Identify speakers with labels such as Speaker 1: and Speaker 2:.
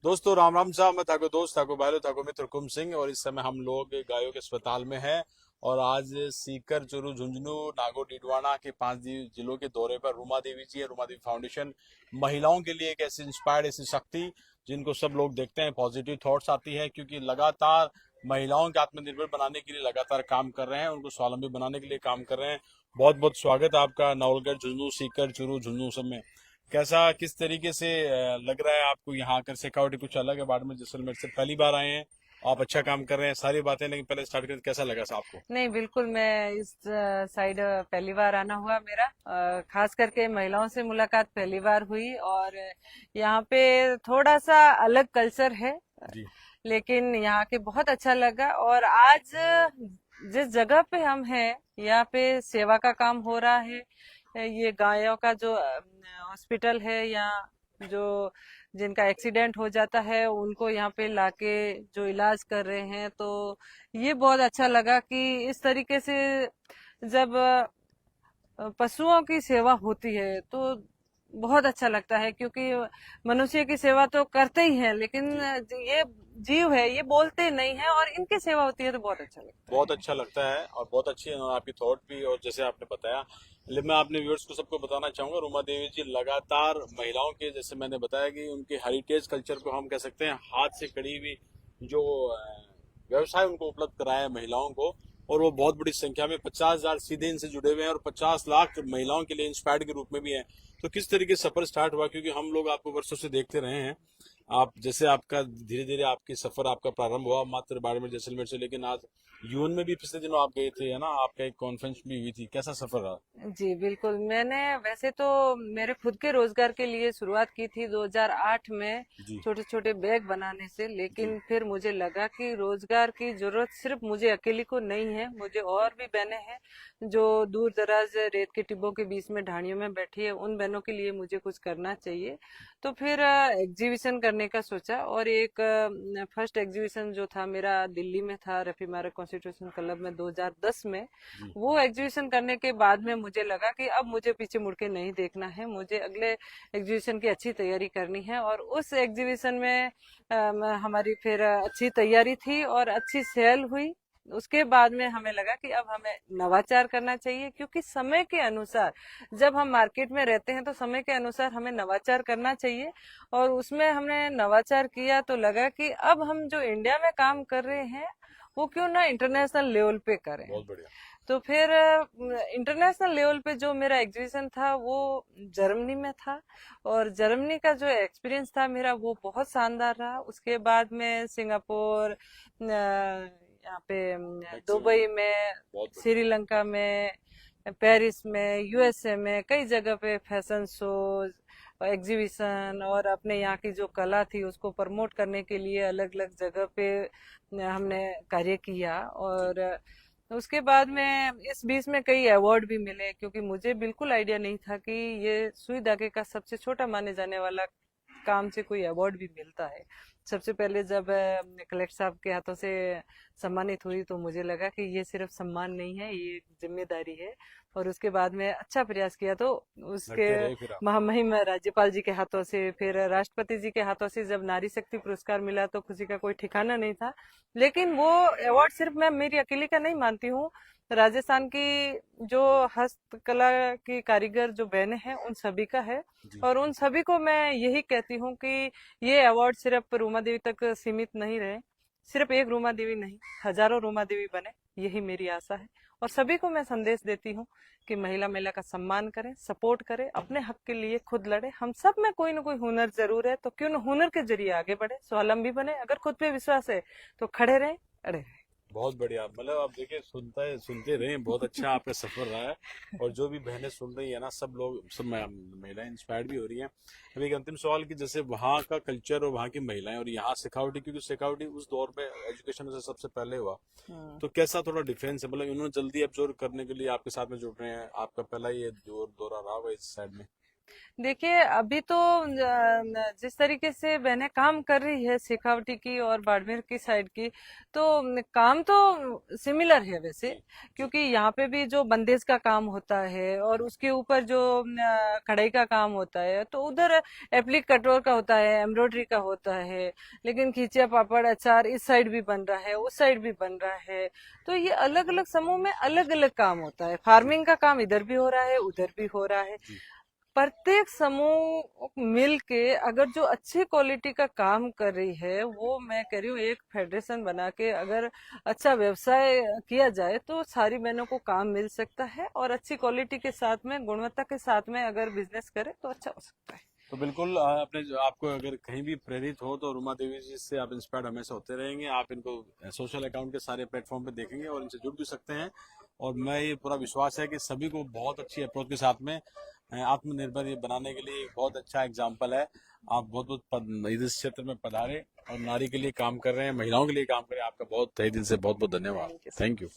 Speaker 1: दोस्तों राम राम साहब। मैं थाको दोस्त थाको भाईलो थाको मित्र कुम सिंह और इस समय हम लोग गायों के अस्पताल में हैं। और आज सीकर, चुरू, झुंझुनू, नागौर, डीडवाना के 5 जिलों के दौरे पर रूमा देवी जी है। रूमा देवी फाउंडेशन महिलाओं के लिए एक ऐसी इंस्पायर्ड, ऐसी शक्ति जिनको सब लोग देखते हैं, पॉजिटिव थॉट्स आती है, क्योंकि लगातार महिलाओं के आत्मनिर्भर बनाने के लिए लगातार काम कर रहे हैं, उनको स्वावलंबी बनाने के लिए काम कर रहे हैं। बहुत बहुत स्वागत है आपका नवलगढ़, झुंझुनू, सीकर, चुरू, झुंझुनू सब में। कैसा, किस तरीके से लग रहा है आपको यहाँ आकर? सिक्योरिटी कुछ अलग है, बाड़मेर जैसलमेर से पहली बार आए हैं, आप अच्छा काम कर रहे हैं, सारी बातें, लेकिन पहले स्टार्ट करें, कैसा लगा साहब आपको?
Speaker 2: नहीं, बिल्कुल। मैं इस साइड पहली बार आना हुआ मेरा। खास करके महिलाओं से मुलाकात पहली बार हुई। और यहाँ पे थोड़ा सा अलग कल्चर है,
Speaker 1: जी।
Speaker 2: लेकिन यहाँ के बहुत अच्छा लगा। और आज जिस जगह पे हम हैं, यहाँ पे सेवा का काम हो रहा है। ये गायों का जो हॉस्पिटल है, या जो जिनका एक्सीडेंट हो जाता है उनको यहाँ पे लाके जो इलाज कर रहे हैं, तो ये बहुत अच्छा लगा कि इस तरीके से जब पशुओं की सेवा होती है तो बहुत अच्छा लगता है। क्योंकि मनुष्य की सेवा तो करते ही हैं, लेकिन
Speaker 1: जी।
Speaker 2: ये जीव है, ये बोलते नहीं है, और इनकी सेवा होती है तो बहुत अच्छा लगता
Speaker 1: बहुत
Speaker 2: है।
Speaker 1: अच्छा लगता है और बहुत अच्छी है आपकी थॉट भी, और जैसे आपने बताया, लेकिन मैं अपने व्यूअर्स को सबको बताना चाहूंगा, रूमा देवी जी लगातार महिलाओं के, जैसे मैंने बताया कि उनके हेरिटेज कल्चर को हम कह सकते हैं, हाथ से कड़ी हुई जो व्यवसाय उनको उपलब्ध कराया है महिलाओं को। और वो बहुत बड़ी संख्या में 50,000 सीधे इनसे जुड़े हुए हैं और 50 लाख महिलाओं के लिए इंस्पायर्ड के रूप में भी हैं। तो किस तरीके से सफर स्टार्ट हुआ, क्योंकि हम लोग आपको वर्षों से देखते रहे हैं, आप जैसे आपका धीरे धीरे आपकी सफर आपका प्रारंभ हुआ मात्र बाड़मेर जैसलमेर से, लेकिन आज यूएन में भी पिछले दिनों आप गए थे, है ना? आपका एक कॉन्फ्रेंस भी हुई थी, कैसा सफर रहा?
Speaker 2: जी, बिल्कुल। मैंने वैसे तो मेरे खुद के रोजगार के लिए शुरुआत की थी 2008 में,
Speaker 1: जी।
Speaker 2: छोटे छोटे बैग बनाने से।
Speaker 1: जी।
Speaker 2: लेकिन फिर मुझे लगा कि रोजगार की जरूरत सिर्फ मुझे अकेली को नहीं है, मुझे और भी बहनें हैं जो दूर दराज रेत के टिब्बों के बीच में ढाणियों में बैठी है। उन बहनों के लिए मुझे कुछ करना चाहिए। तो फिर एग्जीबिशन करने का सोचा। और एक फर्स्ट एग्जीबिशन जो था मेरा दिल्ली में था, रफी मारक कॉन्स्टिट्यूशन क्लब में 2010 में।
Speaker 1: जी।
Speaker 2: वो एग्जीबिशन करने के बाद में मुझे लगा कि अब मुझे पीछे मुड़ के नहीं देखना है, मुझे अगले एग्जीबिशन की अच्छी तैयारी करनी है। और उस एग्जीबिशन में हमारी फिर अच्छी तैयारी थी और अच्छी सेल हुई। उसके बाद में हमें लगा कि अब हमें नवाचार करना चाहिए, क्योंकि समय के अनुसार जब हम मार्केट में रहते हैं तो समय के अनुसार हमें नवाचार करना चाहिए। और उसमें हमने नवाचार किया तो लगा कि अब हम जो इंडिया में काम कर रहे हैं वो क्यों ना इंटरनेशनल लेवल पे करें।
Speaker 1: बहुत बढ़िया।
Speaker 2: तो फिर इंटरनेशनल लेवल पे जो मेरा एग्जीबिशन था वो जर्मनी में था। और जर्मनी का जो एक्सपीरियंस था मेरा वो बहुत शानदार रहा। उसके बाद में सिंगापुर, यहाँ पे
Speaker 1: मैक्सिमम।
Speaker 2: दुबई में,
Speaker 1: बहुत बढ़िया।
Speaker 2: श्रीलंका में, पेरिस में, यूएसए में, कई जगह पे फैशन शोज, एग्जीबिशन, और अपने यहाँ की जो कला थी उसको प्रमोट करने के लिए अलग अलग जगह पे हमने कार्य किया।
Speaker 1: जी।
Speaker 2: और उसके बाद में इस बीच में कई अवार्ड भी मिले, क्योंकि मुझे बिल्कुल आइडिया नहीं था कि ये सुई धागे का सबसे छोटा माने जाने वाला काम से कोई अवार्ड भी मिलता है। सबसे पहले जब कलेक्टर साहब के हाथों से सम्मानित हुई तो मुझे लगा कि ये सिर्फ सम्मान नहीं है, ये एक जिम्मेदारी है। और उसके बाद में अच्छा प्रयास किया तो उसके
Speaker 1: लड़ते रहे फिर आप।
Speaker 2: महामहिम राज्यपाल जी के हाथों से, फिर राष्ट्रपति जी के हाथों से जब नारी शक्ति पुरस्कार मिला तो खुशी का कोई ठिकाना नहीं था। लेकिन वो अवार्ड सिर्फ मैं मेरी अकेली का नहीं मानती हूँ, राजस्थान की जो हस्तकला की कारीगर जो बहनें हैं उन सभी का है।
Speaker 1: जी।
Speaker 2: और उन सभी को मैं यही कहती हूँ कि ये अवार्ड सिर्फ रूमा देवी तक सीमित नहीं रहे, सिर्फ एक रूमा देवी नहीं, हजारों रूमा देवी बने, यही मेरी आशा है। और सभी को मैं संदेश देती हूँ कि महिला का सम्मान करें, सपोर्ट करें, अपने हक के लिए खुद लड़े। हम सब में कोई ना कोई हुनर जरूर है, तो क्यों न हुनर के जरिए आगे बढ़े, स्वावलंबी बने। अगर खुद पे विश्वास है तो खड़े रहें, अड़े रहें।
Speaker 1: बहुत बढ़िया, मतलब आप देखिए, सुनते रहे, बहुत अच्छा आपका सफर रहा है। और जो भी बहनें सुन रही है ना, सब लोग, सब महिलाएं इंस्पायर्ड भी हो रही हैं। अभी एक अंतिम सवाल कि जैसे वहाँ का कल्चर और वहाँ की महिलाएं और यहाँ सिखावटी, क्योंकि सिखावटी उस दौर में एजुकेशन से सबसे पहले हुआ,
Speaker 2: हम्म।
Speaker 1: तो कैसा थोड़ा डिफरेंस है? मतलब उन्होंने जल्दी एब्जॉर्व करने के लिए आपके साथ में जुड़ रहे हैं, आपका पहला ये दौरा रहा होगा इस साइड में?
Speaker 2: देखिए अभी तो जिस तरीके से बहनें काम कर रही है शेखावटी की और बाड़मेर की साइड की, तो काम तो सिमिलर है वैसे,
Speaker 1: जी जी
Speaker 2: क्योंकि यहाँ पे भी जो बंदेज का काम होता है और उसके ऊपर जो कढ़ाई का काम होता है, तो उधर एप्लिक कटोर का होता है, एम्ब्रॉयडरी का होता है। लेकिन खींचिया पापड़ अचार इस साइड भी बन रहा है, उस साइड भी बन रहा है। तो ये अलग अलग समूह में अलग अलग काम होता है।
Speaker 1: जी
Speaker 2: फार्मिंग का काम इधर भी हो रहा है, उधर भी हो रहा है।
Speaker 1: जी
Speaker 2: प्रत्येक समूह मिल के अगर जो अच्छी क्वालिटी का काम कर रही है, वो मैं कह रही हूँ एक फेडरेशन बना के अगर अच्छा व्यवसाय किया जाए तो सारी बहनों को काम मिल सकता है, और अच्छी क्वालिटी के साथ में, गुणवत्ता के साथ में अगर बिजनेस करे तो अच्छा हो सकता है।
Speaker 1: तो बिल्कुल आपने जो आपको अगर कहीं भी प्रेरित हो तो रुमा देवी जी से आप इंस्पायर्ड हमेशा होते रहेंगे। आप इनको सोशल अकाउंट के सारे प्लेटफॉर्म पे देखेंगे और इनसे जुड़ भी सकते हैं। और मैं ये पूरा विश्वास है कि सभी को बहुत अच्छी अप्रोच के साथ में आत्मनिर्भर ये बनाने के लिए एक बहुत अच्छा एग्जाम्पल है। आप बहुत बहुत इस क्षेत्र में पधारे और नारी के लिए काम कर रहे हैं, महिलाओं के लिए काम कर रहे हैं। आपका बहुत तहे दिल से बहुत बहुत धन्यवाद।
Speaker 2: Thank you.
Speaker 1: Thank you.